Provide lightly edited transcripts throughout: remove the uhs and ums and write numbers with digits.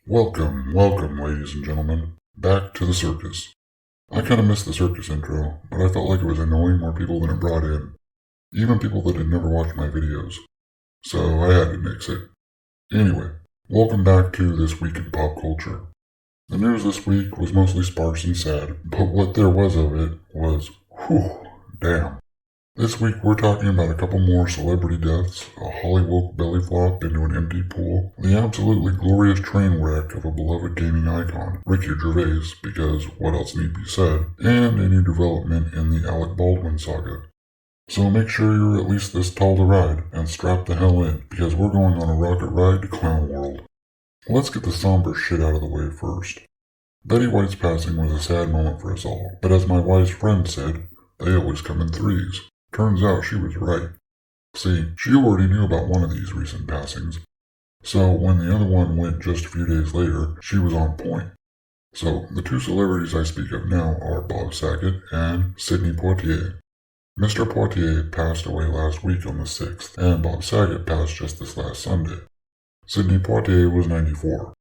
Welcome, ladies and gentlemen, back to the circus. I kinda missed the circus intro, but I felt like it was annoying more people than it brought in, even people that had never watched my videos, so I had to mix it. Anyway, welcome back to This Week in Pop Culture. The news this week was mostly sparse and sad, but what there was of it was, whew, damn. This week we're talking about a couple more celebrity deaths, a Hollywood belly flop into an empty pool, the absolutely glorious train wreck of a beloved gaming icon, Ricky Gervais, because what else need be said, and a new development in the Alec Baldwin Saga. So make sure you're at least this tall to ride, and strap the hell in, because we're going on a rocket ride to Clown World. Let's get the somber shit out of the way first. Betty White's passing was a sad moment for us all, but as my wise friend said, they always come in threes. Turns out she was right. See, she already knew about one of these recent passings, so when the other one went just a few days later, she was on point. So, the two celebrities I speak of now are Bob Saget and Sidney Poitier. Mr. Poitier passed away last week on the 6th, and Bob Saget passed just this last Sunday. Sidney Poitier was 94.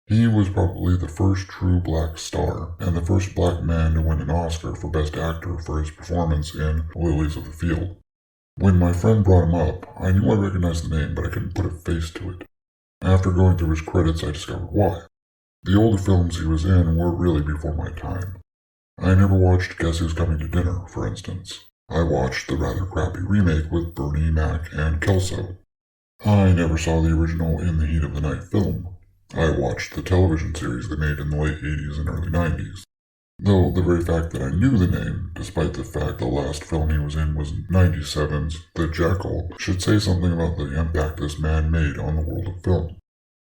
He was probably the first true black star, and the first black man to win an Oscar for Best Actor for his performance in Lilies of the Field. When my friend brought him up, I knew I recognized the name, but I couldn't put a face to it. After going through his credits, I discovered why. The older films he was in were really before my time. I never watched Guess Who's Coming to Dinner, for instance. I watched the rather crappy remake with Bernie Mac and Kelso. I never saw the original In the Heat of the Night film. I watched the television series they made in the late 80s and early 90s. Though the very fact that I knew the name, despite the fact the last film he was in was 97's The Jackal, should say something about the impact this man made on the world of film.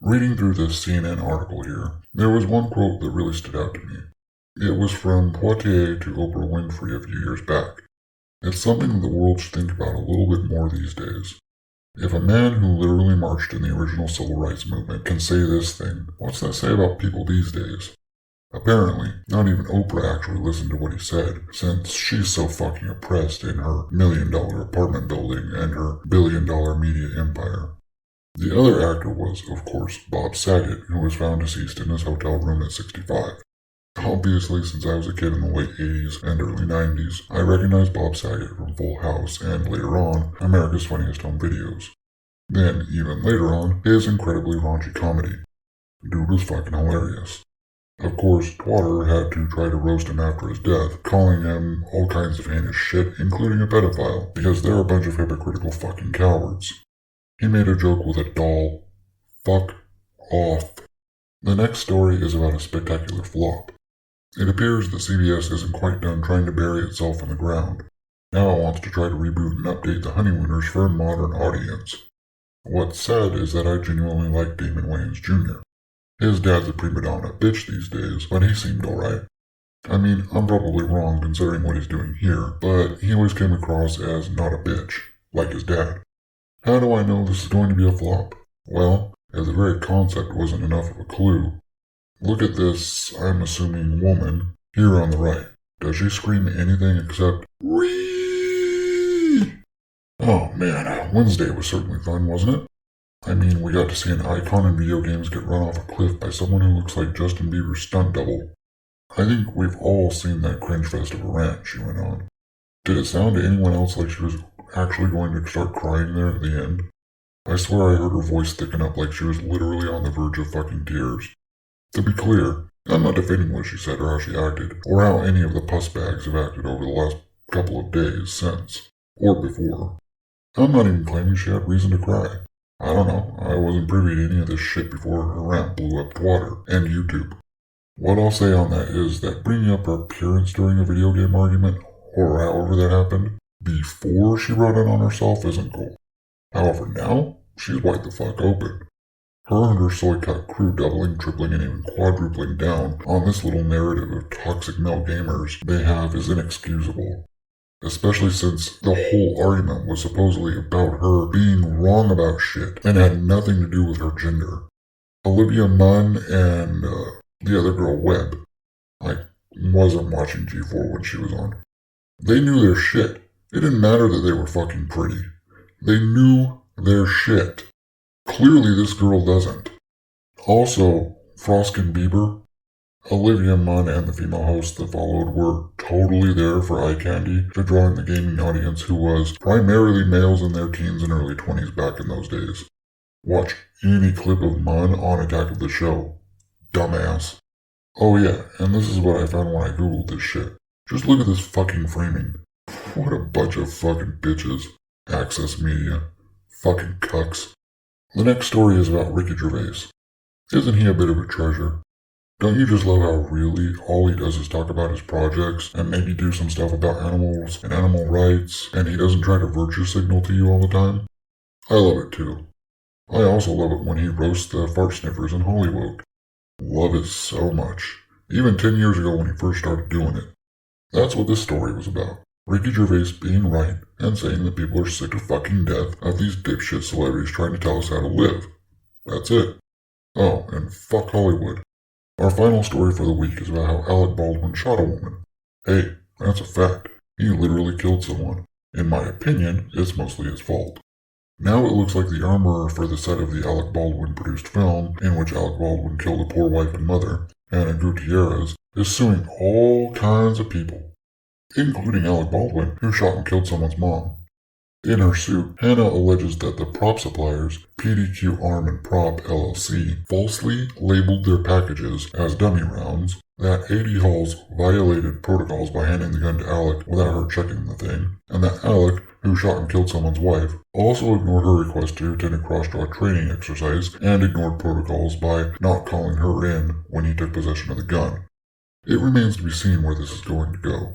Reading through this CNN article here, there was one quote that really stood out to me. It was from Poitier to Oprah Winfrey a few years back. It's something that the world should think about a little bit more these days. If a man who literally marched in the original civil rights movement can say this thing, what's that say about people these days? Apparently, not even Oprah actually listened to what he said, since she's so fucking oppressed in her $1 million apartment building and her $1 billion media empire. The other actor was, of course, Bob Saget, who was found deceased in his hotel room at 65. Obviously, since I was a kid in the late 80s and early 90s, I recognized Bob Saget from Full House and, later on, America's Funniest Home Videos. Then, even later on, his incredibly raunchy comedy. Dude was fucking hilarious. Of course, Twitter had to try to roast him after his death, calling him all kinds of heinous shit, including a pedophile, because they're a bunch of hypocritical fucking cowards. He made a joke with a doll. Fuck off. The next story is about a spectacular flop. It appears that CBS isn't quite done trying to bury itself in the ground. Now it wants to try to reboot and update the Honeymooners for a modern audience. What's sad is that I genuinely like Damon Wayans Jr. His dad's a prima donna bitch these days, but he seemed alright. I mean, I'm probably wrong considering what he's doing here, but he always came across as not a bitch, like his dad. How do I know this is going to be a flop? Well, if the very concept wasn't enough of a clue. Look at this, I'm assuming, woman, here on the right. Does she scream anything except, Whee! Oh man, Wednesday was certainly fun, wasn't it? I mean, we got to see an icon in video games get run off a cliff by someone who looks like Justin Bieber's stunt double. I think we've all seen that cringe fest of a rant she went on. Did it sound to anyone else like she was actually going to start crying there at the end? I swear I heard her voice thicken up like she was literally on the verge of fucking tears. To be clear, I'm not defending what she said or how she acted, or how any of the puss bags have acted over the last couple of days since, or before. I'm not even claiming she had reason to cry. I don't know, I wasn't privy to any of this shit before her rant blew up Twitter and YouTube. What I'll say on that is that bringing up her appearance during a video game argument, or however that happened, before she brought it on herself isn't cool. However, now, she's wide the fuck open. Her and her soy cut crew doubling, tripling, and even quadrupling down on this little narrative of toxic male gamers they have is inexcusable. Especially since the whole argument was supposedly about her being wrong about shit and had nothing to do with her gender. Olivia Munn and the other girl, Webb. I wasn't watching G4 when she was on. They knew their shit. It didn't matter that they were fucking pretty. They knew their shit. Clearly this girl doesn't. Also, Froskurinn Beiber. Olivia Munn and the female host that followed were totally there for eye candy to draw in the gaming audience who was primarily males in their teens and early 20s back in those days. Watch any clip of Munn on Attack of the Show. Dumbass. Oh yeah, and this is what I found when I googled this shit. Just look at this fucking framing. What a bunch of fucking bitches. Access media. Fucking cucks. The next story is about Ricky Gervais. Isn't he a bit of a treasure? Don't you just love how really all he does is talk about his projects and maybe do some stuff about animals and animal rights, and he doesn't try to virtue signal to you all the time? I love it too. I also love it when he roasts the fart sniffers in Hollywood. Love it so much. Even 10 years ago when he first started doing it. That's what this story was about. Ricky Gervais being right and saying that people are sick to fucking death of these dipshit celebrities trying to tell us how to live. That's it. Oh, and fuck Hollywood. Our final story for the week is about how Alec Baldwin shot a woman. Hey, that's a fact. He literally killed someone. In my opinion, it's mostly his fault. Now it looks like the armorer for the set of the Alec Baldwin produced film, in which Alec Baldwin killed a poor wife and mother, Ana Gutierrez, is suing all kinds of people, including Alec Baldwin, who shot and killed someone's mom. In her suit, Hannah alleges that the prop suppliers, PDQ Arm and Prop LLC, falsely labeled their packages as dummy rounds, that A.D. Halls violated protocols by handing the gun to Alec without her checking the thing, and that Alec, who shot and killed someone's wife, also ignored her request to attend a cross-draw training exercise and ignored protocols by not calling her in when he took possession of the gun. It remains to be seen where this is going to go.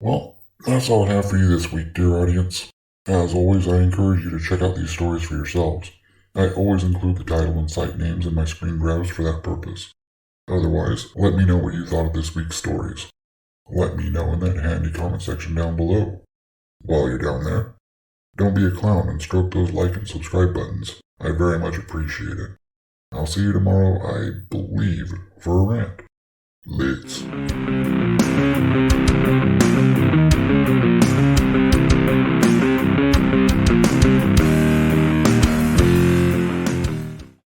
Well, that's all I have for you this week, dear audience. As always, I encourage you to check out these stories for yourselves. I always include the title and site names in my screen grabs for that purpose. Otherwise, let me know what you thought of this week's stories. Let me know in that handy comment section down below. While you're down there, don't be a clown and stroke those like and subscribe buttons. I very much appreciate it. I'll see you tomorrow, I believe, for a rant.